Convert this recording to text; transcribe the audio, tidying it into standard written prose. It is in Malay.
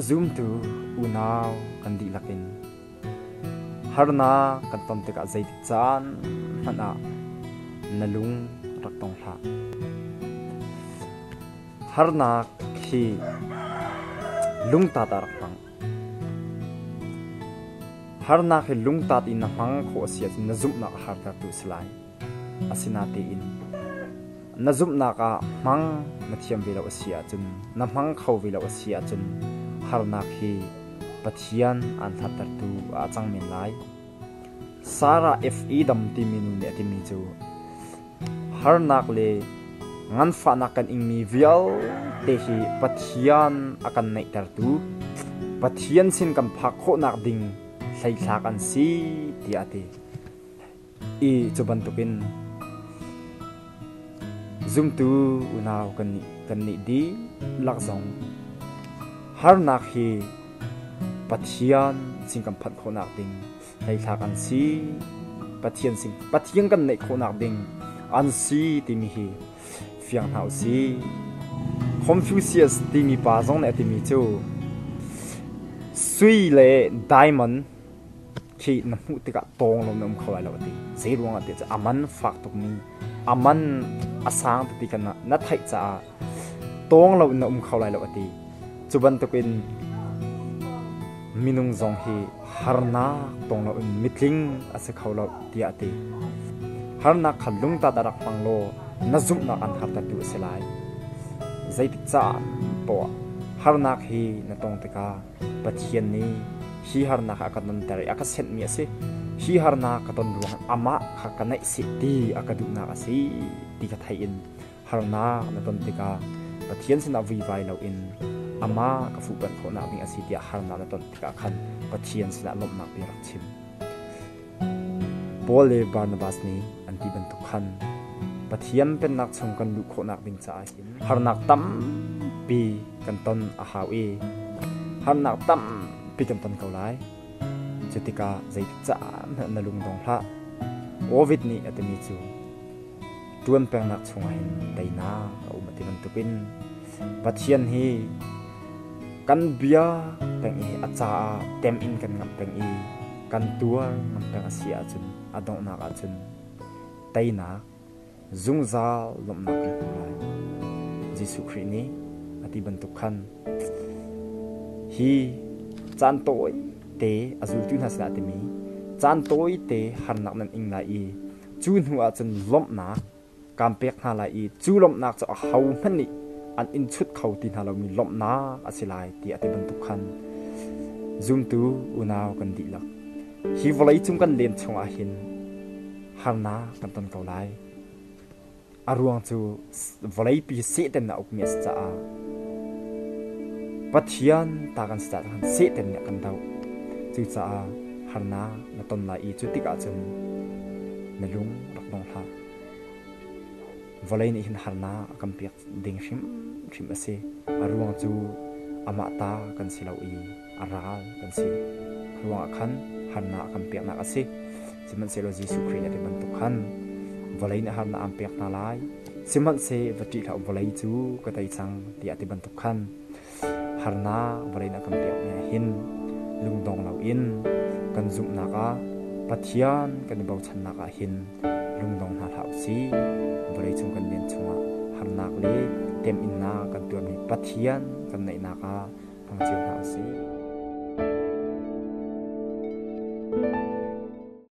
zoom tu unaw kan di lakin harna kan ton te ka zai chan hana nalung raktong ha harna khi lungta tar pang harna khi lungta in na hang kho sia na zum na har ta tu slai asina te in na zum na ka mang na thiam vela sia chun na mang khau vela sia chun harna khi pathian an thatar tu a changmin lai sara fe dam ti minu ne ti mi chu harnak le ngan fa na kan ing mi vial te hi pathian akan nei tar tu pathian sin kan phak kho nak ding sai thla kan si ti ate e chuban tukin zoom tu unaw kan ni di lak zong harnak hi pathian sin kan phat kho nak ding sai thla kan si pathian kan nei kho nak ding an si ti mi hi fiang hau si Confucius ti mi pa zong ne ti mi chu sui le diamond khi na mu ti ka tong lo nam khawai lo ti sei ruang ate cha aman fak tok mi aman asang ti kan na thai cha tong lo na khawai lo ati chuban tokin minung zong hi harna tong lo mitling ase khawlo ti ati harna khalung ta darak panglo nazum na kan harta tu selai zaiti cha po harna hi na tong te ka pathian ni hi harna ka kan tare aka set mi ase hi harna ka ton ruang ama kha kanai si ti akadu na ka si ti ka thai in harna na ton te ka pathian sin avi vai lo in ama ka fu ban kho na bing asi ti harna na ton te ka khan pathian sin lom na pi rak chim Paul Barnabas ni anti ban tu khan pathian pen nak chung kan lu kho nak ding cha hin harnak tam pi kan ton a hau e harnak tam pi kan ton kaulai chetika zai cha na lung dong hla ovid ni atemi chu tuan peng nak chung hin daina au mati ban tupin pathian hi kan bia peng e acha tem in kan ngam peng e kan tua ngam peng asia chun adong na ka chun taina zungza lom na kin lai Jesu Christ ni ati bantuk khan hi chan toy te azul tu nas na te mi chan toy te han nak nan ing lai i chun hu a chen lom na kam pek na lai i chu lom nak cha hau man ni an in chut khau tin halo mi lom na asilai ti ati bantuk khan zoom tu unaw kan di lak hi volai chung kan len chung a hin harna kan ton ko lai aruang chu volai pi se ten na ukmi sa a pathian ta kan sta kan se ten ne kan dau chu cha a harna na ton la i chu tika chun na lung rak nong ha volai ni hin harna kan piak ding shim ase aruang chu ama ta kan silau i aral kan si ruang khan harna kan piak na ase siman selo Jesu Christ ate ban tu khan volai na harna am piak na lai siman se vati tha volai chu ka tai chang ti ate ban tu khan harna volai na kan piak na hin lung dong lau in kan zum na ka pathian kan bau chan na ka hin lung dong na thau si volai chung kan len chunga harna le tem in na kan tu mi pathian kan nei na ka phang chiu na si